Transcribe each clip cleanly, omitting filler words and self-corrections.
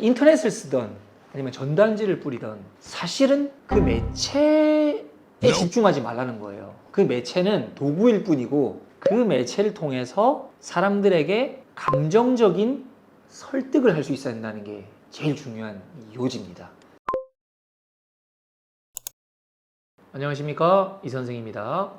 인터넷을 쓰던 아니면 전단지를 뿌리던 사실은 그 매체에 집중하지 말라는 거예요. 그 매체는 도구일 뿐이고 그 매체를 통해서 사람들에게 감정적인 설득을 할 수 있어야 된다는 게 제일 중요한 요지입니다. 안녕하십니까, 이 선생입니다.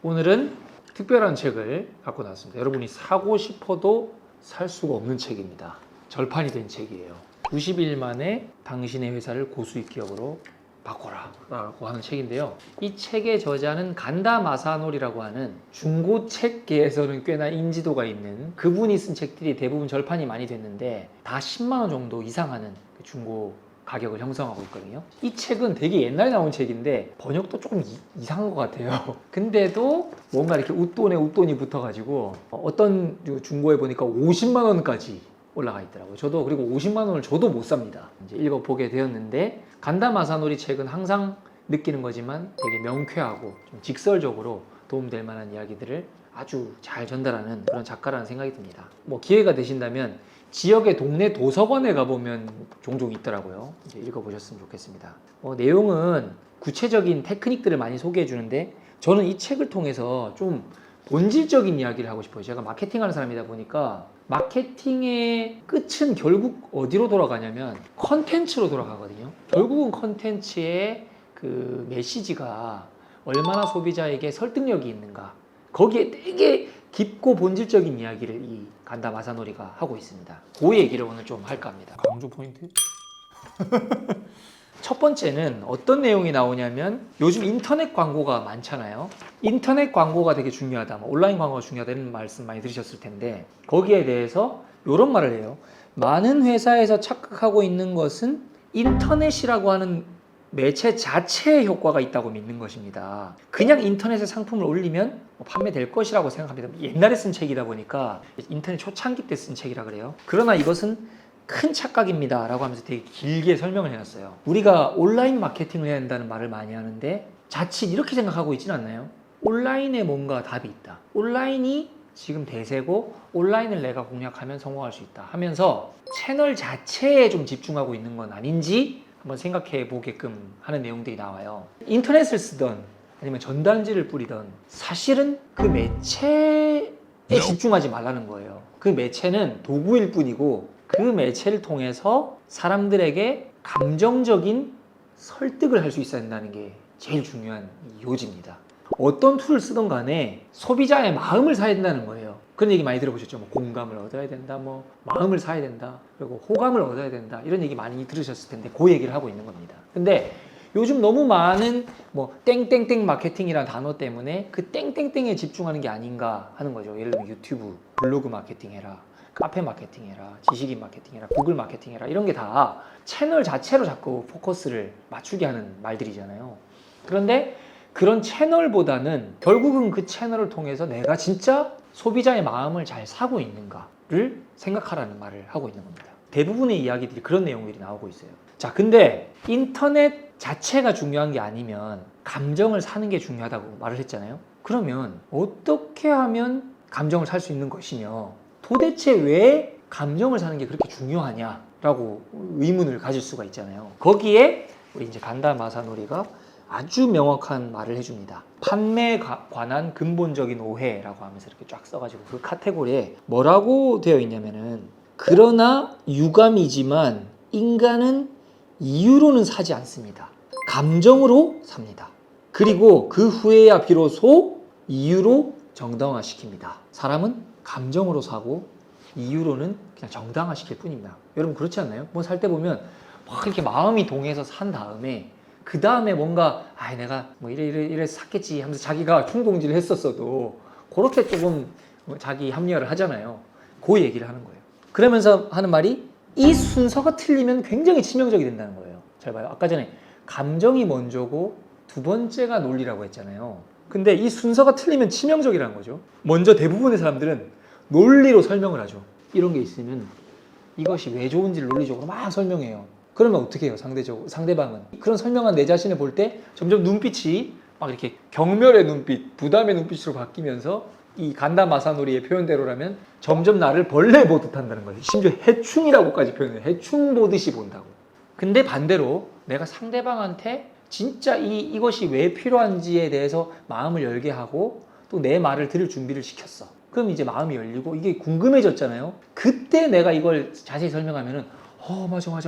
오늘은 특별한 책을 갖고 나왔습니다. 여러분이 사고 싶어도 살 수가 없는 책입니다. 절판이 된 책이에요. 90일 만에 당신의 회사를 고수익 기업으로 바꿔라 라고 하는 책인데요. 이 책의 저자는 간다 마사노리라고 하는 중고책계에서는 꽤나 인지도가 있는 그분이 쓴 책들이 대부분 절판이 많이 됐는데 다 10만 원 정도 이상 하는 중고 가격을 형성하고 있거든요. 이 책은 되게 옛날에 나온 책인데 번역도 조금 이상한 것 같아요. 근데도 뭔가 이렇게 웃돈에 웃돈이 붙어가지고 어떤 중고에 보니까 50만 원까지 올라가 있더라고요. 저도 그리고 50만 원을 저도 못 삽니다. 이제 읽어보게 되었는데 간다 마사노리 책은 항상 느끼는 거지만 되게 명쾌하고 좀 직설적으로 도움될 만한 이야기들을 아주 잘 전달하는 그런 작가라는 생각이 듭니다. 뭐 기회가 되신다면 지역의 동네 도서관에 가보면 종종 있더라고요. 이제 읽어보셨으면 좋겠습니다. 내용은 구체적인 테크닉들을 많이 소개해 주는데 저는 이 책을 통해서 좀 본질적인 이야기를 하고 싶어요. 제가 마케팅하는 사람이다 보니까 마케팅의 끝은 결국 어디로 돌아가냐면 컨텐츠로 돌아가거든요. 결국은 컨텐츠의 그 메시지가 얼마나 소비자에게 설득력이 있는가, 거기에 되게 깊고 본질적인 이야기를 이 간다 마사노리가 하고 있습니다. 그 얘기를 오늘 좀 할까 합니다. 강조 포인트? 첫 번째는 어떤 내용이 나오냐면 요즘 인터넷 광고가 많잖아요. 인터넷 광고가 되게 중요하다, 온라인 광고가 중요하다는 말씀 많이 들으셨을 텐데 거기에 대해서 이런 말을 해요. 많은 회사에서 착각하고 있는 것은 인터넷이라고 하는 매체 자체의 효과가 있다고 믿는 것입니다. 그냥 인터넷에 상품을 올리면 판매될 것이라고 생각합니다. 옛날에 쓴 책이다 보니까 인터넷 초창기 때 쓴 책이라 그래요. 그러나 이것은 큰 착각입니다 라고 하면서 되게 길게 설명을 해놨어요. 우리가 온라인 마케팅을 해야 한다는 말을 많이 하는데 자칫 이렇게 생각하고 있지는 않나요? 온라인에 뭔가 답이 있다, 온라인이 지금 대세고 온라인을 내가 공략하면 성공할 수 있다 하면서 채널 자체에 좀 집중하고 있는 건 아닌지 한번 생각해 보게끔 하는 내용들이 나와요. 인터넷을 쓰던 아니면 전단지를 뿌리던 사실은 그 매체에 집중하지 말라는 거예요. 그 매체는 도구일 뿐이고 그 매체를 통해서 사람들에게 감정적인 설득을 할 수 있어야 된다는 게 제일 중요한 요지입니다. 어떤 툴을 쓰던 간에 소비자의 마음을 사야 된다는 거예요. 그런 얘기 많이 들어보셨죠? 공감을 얻어야 된다, 마음을 사야 된다, 그리고 호감을 얻어야 된다, 이런 얘기 많이 들으셨을 텐데 그 얘기를 하고 있는 겁니다. 근데 요즘 너무 많은 땡땡땡 마케팅이라는 단어 때문에 그 땡땡땡에 집중하는 게 아닌가 하는 거죠. 예를 들면 유튜브, 블로그 마케팅 해라, 카페 마케팅 해라, 지식인 마케팅 해라, 구글 마케팅 해라, 이런 게 다 채널 자체로 자꾸 포커스를 맞추게 하는 말들이잖아요. 그런데 그런 채널보다는 결국은 그 채널을 통해서 내가 진짜 소비자의 마음을 잘 사고 있는가를 생각하라는 말을 하고 있는 겁니다. 대부분의 이야기들이 그런 내용들이 나오고 있어요. 자, 근데 인터넷 자체가 중요한 게 아니면 감정을 사는 게 중요하다고 말을 했잖아요. 그러면 어떻게 하면 감정을 살 수 있는 것이며 도대체 왜 감정을 사는 게 그렇게 중요하냐라고 의문을 가질 수가 있잖아요. 거기에 우리 이제 간다 마사노리가 아주 명확한 말을 해줍니다. 판매에 관한 근본적인 오해라고 하면서 이렇게 쫙 써가지고 그 카테고리에 뭐라고 되어 있냐면은 그러나 유감이지만 인간은 이유로는 사지 않습니다. 감정으로 삽니다. 그리고 그 후에야 비로소 이유로 정당화시킵니다. 사람은 감정으로 사고 이유로는 그냥 정당화시킬 뿐입니다. 여러분 그렇지 않나요? 살 때 보면 막 이렇게 마음이 동해서 산 다음에 그 다음에 뭔가 내가 이래 샀겠지 하면서 자기가 충동질을 했었어도 그렇게 조금 자기 합리화를 하잖아요. 그 얘기를 하는 거예요. 그러면서 하는 말이 이 순서가 틀리면 굉장히 치명적이 된다는 거예요. 잘 봐요. 아까 전에 감정이 먼저고 두 번째가 논리라고 했잖아요. 근데 이 순서가 틀리면 치명적이라는 거죠. 먼저 대부분의 사람들은 논리로 설명을 하죠. 이런 게 있으면 이것이 왜 좋은지를 논리적으로 막 설명해요. 그러면 어떻게 해요? 상대방은 그런 설명한 내 자신을 볼 때 점점 눈빛이 막 이렇게 경멸의 눈빛, 부담의 눈빛으로 바뀌면서 이 간다 마사노리의 표현대로라면 점점 나를 벌레 보듯 한다는 거지. 심지어 해충이라고까지 표현해요. 해충 보듯이 본다고. 근데 반대로 내가 상대방한테 진짜 이것이 왜 필요한지에 대해서 마음을 열게 하고 또 내 말을 들을 준비를 시켰어. 그럼 이제 마음이 열리고 이게 궁금해졌잖아요. 그때 내가 이걸 자세히 설명하면은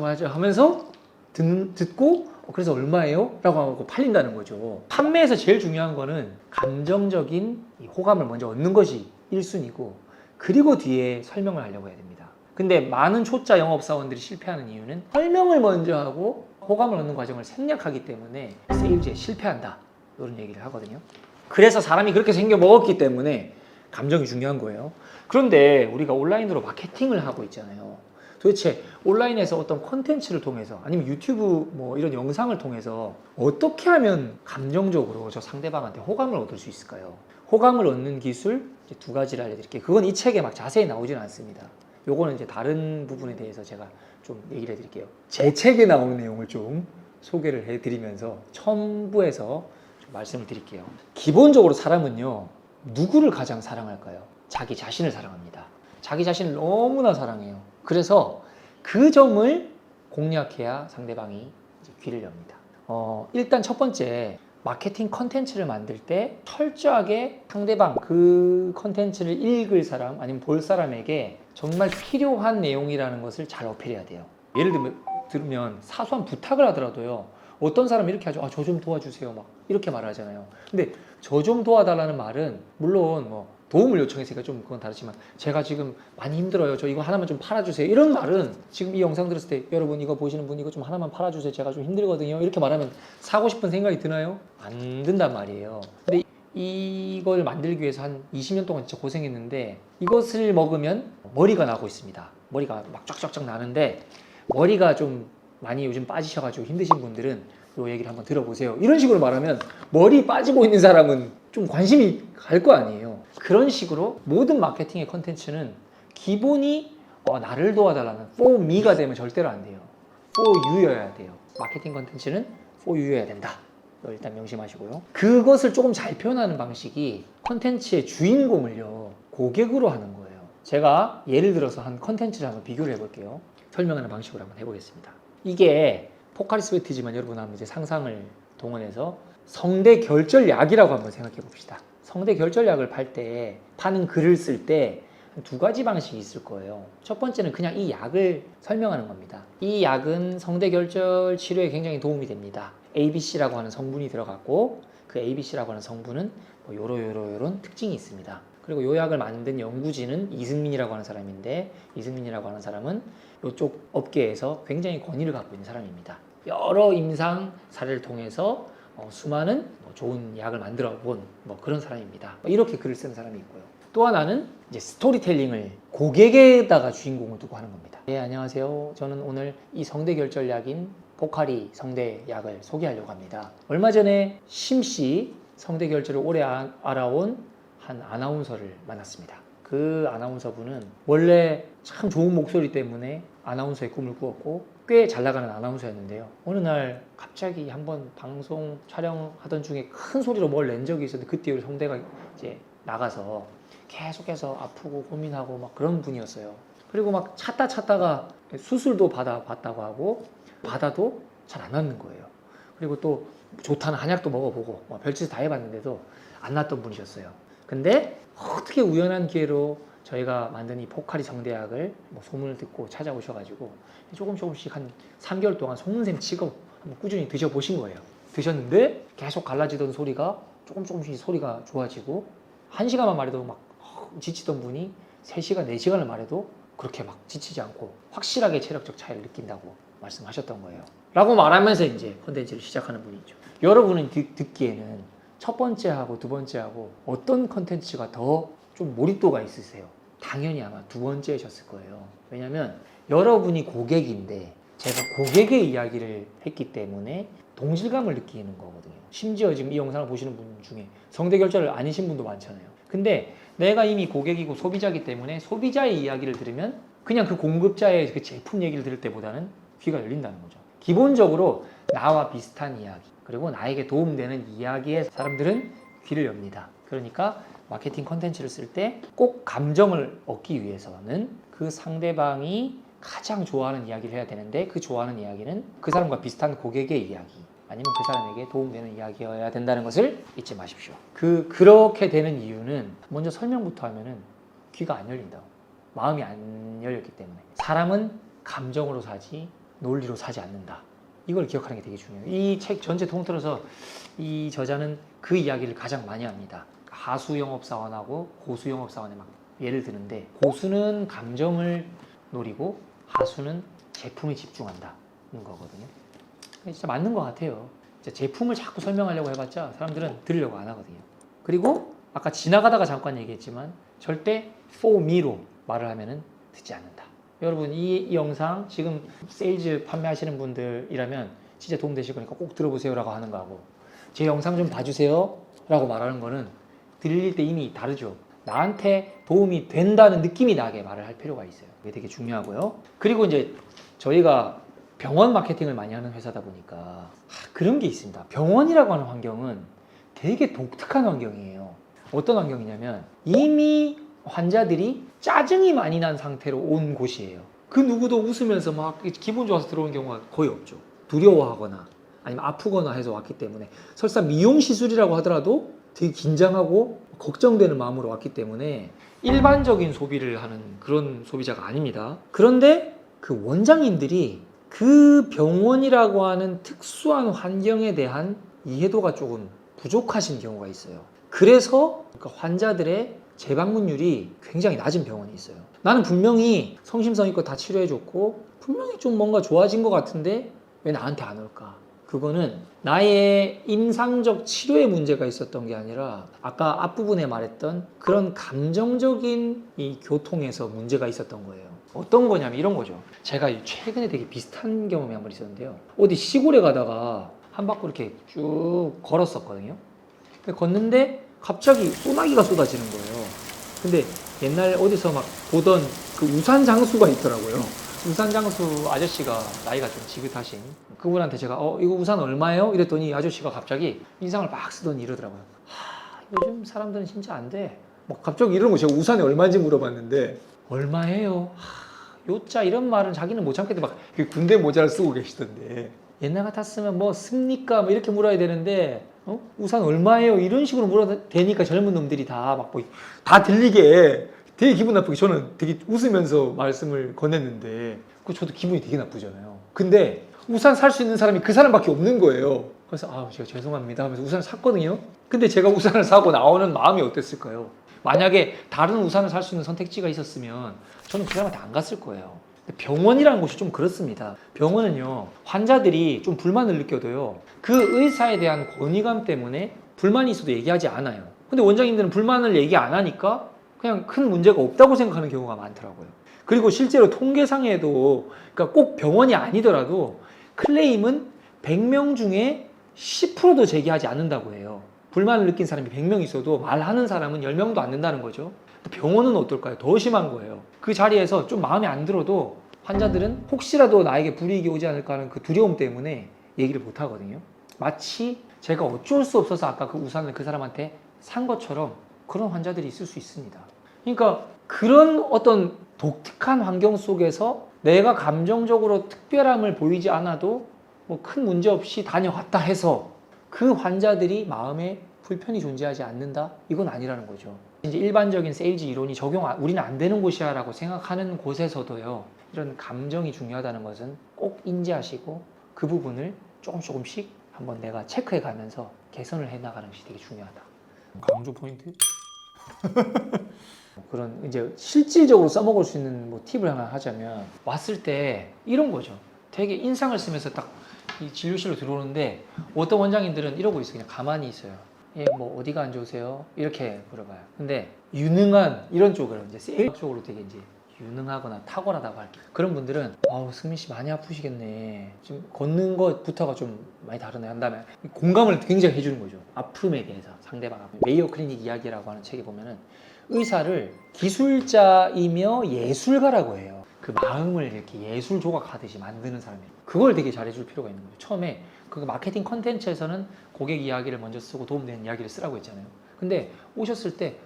맞아 하면서 듣고 그래서 얼마예요? 라고 하고 팔린다는 거죠. 판매에서 제일 중요한 거는 감정적인 이 호감을 먼저 얻는 것이 1순위고 그리고 뒤에 설명을 하려고 해야 됩니다. 근데 많은 초짜 영업사원들이 실패하는 이유는 설명을 먼저 하고 호감을 얻는 과정을 생략하기 때문에 세일즈에 실패한다. 이런 얘기를 하거든요. 그래서 사람이 그렇게 생겨 먹었기 때문에 감정이 중요한 거예요. 그런데 우리가 온라인으로 마케팅을 하고 있잖아요. 도대체 온라인에서 어떤 콘텐츠를 통해서 아니면 유튜브 뭐 이런 영상을 통해서 어떻게 하면 감정적으로 저 상대방한테 호감을 얻을 수 있을까요? 호감을 얻는 기술 이제 2가지를 알려드릴게요. 그건 이 책에 막 자세히 나오지는 않습니다. 요거는 이제 다른 부분에 대해서 제가 좀 얘기를 해드릴게요. 제 책에 나오는 내용을 좀 소개를 해드리면서 첨부해서 좀 말씀을 드릴게요. 기본적으로 사람은요, 누구를 가장 사랑할까요? 자기 자신을 사랑합니다. 자기 자신을 너무나 사랑해요. 그래서 그 점을 공략해야 상대방이 이제 귀를 엽니다. 일단 첫 번째, 마케팅 컨텐츠를 만들 때 철저하게 상대방 그 컨텐츠를 읽을 사람 아니면 볼 사람에게 정말 필요한 내용이라는 것을 잘 어필해야 돼요. 예를 들면 사소한 부탁을 하더라도요. 어떤 사람이 이렇게 하죠. 저 좀 도와주세요. 막 이렇게 말을 하잖아요. 근데 저 좀 도와달라는 말은 물론 뭐 도움을 요청했으니까 좀 그건 다르지만 제가 지금 많이 힘들어요. 저 이거 하나만 좀 팔아주세요. 이런 말은 지금 이 영상 들었을 때 여러분 이거 보시는 분 이거 좀 하나만 팔아주세요. 제가 좀 힘들거든요. 이렇게 말하면 사고 싶은 생각이 드나요? 안 든단 말이에요. 근데 이걸 만들기 위해서 한 20년 동안 진짜 고생했는데 이것을 먹으면 머리가 나고 있습니다. 머리가 막 쫙쫙쫙 나는데 머리가 좀 많이 요즘 빠지셔가지고 힘드신 분들은 이 얘기를 한번 들어보세요. 이런 식으로 말하면 머리 빠지고 있는 사람은 좀 관심이 갈 거 아니에요. 그런 식으로 모든 마케팅의 컨텐츠는 기본이 나를 도와달라는 for me가 되면 절대로 안 돼요. for you여야 돼요. 마케팅 컨텐츠는 for you여야 된다. 일단 명심하시고요. 그것을 조금 잘 표현하는 방식이 컨텐츠의 주인공을요, 고객으로 하는 거예요. 제가 예를 들어서 한 컨텐츠를 한번 비교를 해볼게요. 설명하는 방식으로 한번 해보겠습니다. 이게 포카리 스웨트지만 여러분 한번 이제 상상을 동원해서 성대 결절약이라고 한번 생각해 봅시다. 성대 결절약을 파는 글을 쓸 때 2가지 방식이 있을 거예요. 첫 번째는 그냥 이 약을 설명하는 겁니다. 이 약은 성대 결절 치료에 굉장히 도움이 됩니다. ABC라고 하는 성분이 들어갔고 그 ABC라고 하는 성분은 뭐 요런 특징이 있습니다. 그리고 이 약을 만든 연구진은 이승민이라고 하는 사람인데 이승민이라고 하는 사람은 이쪽 업계에서 굉장히 권위를 갖고 있는 사람입니다. 여러 임상 사례를 통해서 수많은 좋은 약을 만들어 본 그런 사람입니다. 이렇게 글을 쓰는 사람이 있고요. 또 하나는 이제 스토리텔링을 고객에다가 주인공을 두고 하는 겁니다. 네, 안녕하세요. 저는 오늘 이 성대결절약인 포카리 성대약을 소개하려고 합니다. 얼마 전에 심씨 성대결절을 오래 알아온 한 아나운서를 만났습니다. 그 아나운서분은 원래 참 좋은 목소리 때문에 아나운서의 꿈을 꾸었고 꽤 잘 나가는 아나운서였는데요. 어느 날 갑자기 한번 방송 촬영하던 중에 큰 소리로 뭘 낸 적이 있었는데 그 뒤로 성대가 이제 나가서 계속해서 아프고 고민하고 막 그런 분이었어요. 그리고 막 찾다가 수술도 받았다고 하고 받아도 잘 안 낫는 거예요. 그리고 또 좋다는 한약도 먹어보고 별짓을 다 해봤는데도 안 낫던 분이셨어요. 근데 어떻게 우연한 기회로 저희가 만든 이 포카리 성대약을 소문을 듣고 찾아오셔가지고 조금씩 한 3개월 동안 속는셈 치고 한번 꾸준히 드셔보신 거예요. 드셨는데 계속 갈라지던 소리가 조금씩 소리가 좋아지고 1시간만 말해도 막 지치던 분이 3시간, 4시간을 말해도 그렇게 막 지치지 않고 확실하게 체력적 차이를 느낀다고 말씀하셨던 거예요. 라고 말하면서 이제 콘텐츠를 시작하는 분이죠. 여러분은 듣기에는 첫 번째하고 2번째하고 어떤 콘텐츠가 더 좀 몰입도가 있으세요? 당연히 아마 2번째셨을 거예요. 왜냐면 여러분이 고객인데 제가 고객의 이야기를 했기 때문에 동질감을 느끼는 거거든요. 심지어 지금 이 영상을 보시는 분 중에 성대결절을 아니신 분도 많잖아요. 근데 내가 이미 고객이고 소비자이기 때문에 소비자의 이야기를 들으면 그냥 그 공급자의 그 제품 얘기를 들을 때보다는 귀가 열린다는 거죠. 기본적으로 나와 비슷한 이야기 그리고 나에게 도움되는 이야기에 사람들은 귀를 엽니다. 그러니까 마케팅 컨텐츠를 쓸 때 꼭 감정을 얻기 위해서는 그 상대방이 가장 좋아하는 이야기를 해야 되는데 그 좋아하는 이야기는 그 사람과 비슷한 고객의 이야기 아니면 그 사람에게 도움되는 이야기여야 된다는 것을 잊지 마십시오. 그렇게 되는 이유는 먼저 설명부터 하면은 귀가 안 열린다. 마음이 안 열렸기 때문에. 사람은 감정으로 사지 논리로 사지 않는다. 이걸 기억하는 게 되게 중요해요. 이 책 전체 통틀어서 이 저자는 그 이야기를 가장 많이 합니다. 하수 영업사원하고 고수 영업사원에 막 예를 드는데 고수는 감정을 노리고 하수는 제품에 집중한다는 거거든요. 진짜 맞는 것 같아요. 제품을 자꾸 설명하려고 해봤자 사람들은 들으려고 안 하거든요. 그리고 아까 지나가다가 잠깐 얘기했지만 절대 for me로 말을 하면은 듣지 않는다. 여러분 이 영상 지금 세일즈 판매하시는 분들이라면 진짜 도움되실 거니까 꼭 들어보세요 라고 하는 거하고 제 영상 좀 봐주세요 라고 말하는 거는 들릴 때 이미 다르죠. 나한테 도움이 된다는 느낌이 나게 말을 할 필요가 있어요. 그게 되게 중요하고요. 그리고 이제 저희가 병원 마케팅을 많이 하는 회사다 보니까 그런 게 있습니다. 병원이라고 하는 환경은 되게 독특한 환경이에요. 어떤 환경이냐면 이미 환자들이 짜증이 많이 난 상태로 온 곳이에요. 그 누구도 웃으면서 막 기분 좋아서 들어온 경우가 거의 없죠. 두려워하거나 아니면 아프거나 해서 왔기 때문에 설사 미용 시술이라고 하더라도 되게 긴장하고 걱정되는 마음으로 왔기 때문에 일반적인 소비를 하는 그런 소비자가 아닙니다. 그런데 그 원장님들이 그 병원이라고 하는 특수한 환경에 대한 이해도가 조금 부족하신 경우가 있어요. 그래서 환자들의 재방문율이 굉장히 낮은 병원이 있어요. 나는 분명히 성심성의껏 다 치료해줬고 분명히 좀 뭔가 좋아진 것 같은데 왜 나한테 안 올까? 그거는 나의 임상적 치료에 문제가 있었던 게 아니라 아까 앞부분에 말했던 그런 감정적인 이 교통에서 문제가 있었던 거예요. 어떤 거냐면 이런 거죠. 제가 최근에 되게 비슷한 경험이 한 번 있었는데요. 어디 시골에 가다가 한 바퀴 이렇게 쭉 걸었었거든요. 걷는데 갑자기 소나기가 쏟아지는 거예요. 근데 옛날 어디서 막 보던 그 우산 장수가 있더라고요. 우산 장수 아저씨가 나이가 좀 지긋하신 그분한테 제가 이거 우산 얼마예요? 이랬더니 아저씨가 갑자기 인상을 막 쓰더니 이러더라고요. 요즘 사람들은 진짜 안 돼. 막 갑자기 이러는 거 제가 우산이 얼마인지 물어봤는데 얼마예요? 요자 이런 말은 자기는 못 참겠대 막 군대 모자를 쓰고 계시던데 옛날 같았으면 뭐 습니까? 뭐 이렇게 물어야 되는데 우산 얼마예요? 이런 식으로 물어도 되니까 젊은 놈들이 다 막 다 들리게 되게 기분 나쁘게 저는 되게 웃으면서 말씀을 건넸는데 저도 기분이 되게 나쁘잖아요. 근데 우산 살 수 있는 사람이 그 사람밖에 없는 거예요. 그래서 제가 죄송합니다 하면서 우산을 샀거든요. 근데 제가 우산을 사고 나오는 마음이 어땠을까요? 만약에 다른 우산을 살 수 있는 선택지가 있었으면 저는 그 사람한테 안 갔을 거예요. 병원이라는 곳이 좀 그렇습니다. 병원은요, 환자들이 좀 불만을 느껴도요, 그 의사에 대한 권위감 때문에 불만이 있어도 얘기하지 않아요. 근데 원장님들은 불만을 얘기 안 하니까 그냥 큰 문제가 없다고 생각하는 경우가 많더라고요. 그리고 실제로 통계상에도, 그러니까 꼭 병원이 아니더라도 클레임은 100명 중에 10%도 제기하지 않는다고 해요. 불만을 느낀 사람이 100명 있어도 말하는 사람은 10명도 안 된다는 거죠. 병원은 어떨까요? 더 심한 거예요. 그 자리에서 좀 마음에 안 들어도 환자들은 혹시라도 나에게 불이익이 오지 않을까 하는 그 두려움 때문에 얘기를 못 하거든요. 마치 제가 어쩔 수 없어서 아까 그 우산을 그 사람한테 산 것처럼 그런 환자들이 있을 수 있습니다. 그러니까 그런 어떤 독특한 환경 속에서 내가 감정적으로 특별함을 보이지 않아도 뭐 큰 문제 없이 다녀왔다 해서 그 환자들이 마음에 불편이 존재하지 않는다? 이건 아니라는 거죠. 이제 일반적인 세일즈 이론이 우리는 안 되는 곳이야 라고 생각하는 곳에서도요, 이런 감정이 중요하다는 것은 꼭 인지하시고 그 부분을 조금씩 한번 내가 체크해 가면서 개선을 해 나가는 것이 되게 중요하다. 강조 포인트? 그런 이제 실질적으로 써먹을 수 있는 뭐 팁을 하나 하자면 왔을 때 이런 거죠. 되게 인상을 쓰면서 딱 이 진료실로 들어오는데 어떤 원장님들은 이러고 있어요. 그냥 가만히 있어요. 예, 뭐 어디가 안 좋으세요? 이렇게 물어봐요. 근데 유능한 이런 쪽으로 이제 세일 쪽으로 되게 이제 유능하거나 탁월하다고 할게요. 그런 분들은 승민 씨 많이 아프시겠네. 지금 걷는 것부터가 좀 많이 다르네 한 다음에 공감을 굉장히 해주는 거죠. 아픔에 대해서 상대방 아픔. 메이오 클리닉 이야기라고 하는 책에 보면은 의사를 기술자이며 예술가라고 해요. 그 마음을 이렇게 예술 조각하듯이 만드는 사람이에요. 그걸 되게 잘해줄 필요가 있는 거죠. 처음에 그 마케팅 컨텐츠에서는 고객 이야기를 먼저 쓰고 도움되는 이야기를 쓰라고 했잖아요. 근데 오셨을 때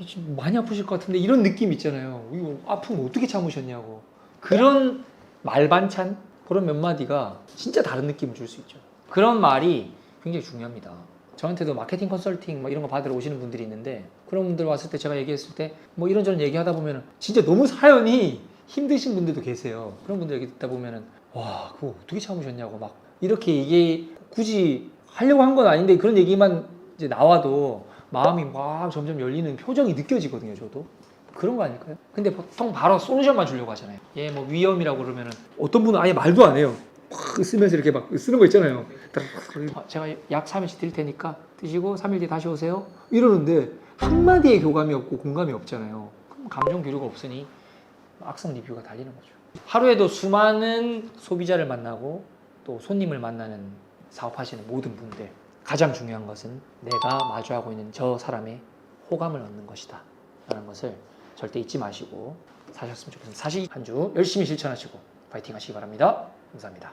지금 많이 아프실 것 같은데 이런 느낌 있잖아요. 이거 아픔 어떻게 참으셨냐고. 그런 말반찬 그런 몇 마디가 진짜 다른 느낌을 줄 수 있죠. 그런 말이 굉장히 중요합니다. 저한테도 마케팅 컨설팅 뭐 이런 거 받으러 오시는 분들이 있는데 그런 분들 왔을 때 제가 얘기했을 때 뭐 이런저런 얘기하다 보면은 진짜 너무 사연이 힘드신 분들도 계세요. 그런 분들 얘기 듣다 보면은 와 그거 어떻게 참으셨냐고 막 이렇게 이게 굳이 하려고 한 건 아닌데 그런 얘기만 이제 나와도 마음이 막 점점 열리는 표정이 느껴지거든요. 저도 그런 거 아닐까요? 근데 보통 바로 솔루션만 주려고 하잖아요. 예, 뭐 위험이라고 그러면은 어떤 분은 아예 말도 안 해요. 막 쓰면서 이렇게 막 쓰는 거 있잖아요. 제가 약 3일씩 드릴 테니까 드시고 3일 뒤에 다시 오세요. 이러는데 한마디의 교감이 없고 공감이 없잖아요. 그럼 감정 교류가 없으니 악성 리뷰가 달리는 거죠. 하루에도 수많은 소비자를 만나고 또 손님을 만나는 사업하시는 모든 분들 가장 중요한 것은 내가 마주하고 있는 저 사람의 호감을 얻는 것이다 라는 것을 절대 잊지 마시고 사셨으면 좋겠습니다. 사실 한 주 열심히 실천하시고 파이팅 하시기 바랍니다. 감사합니다.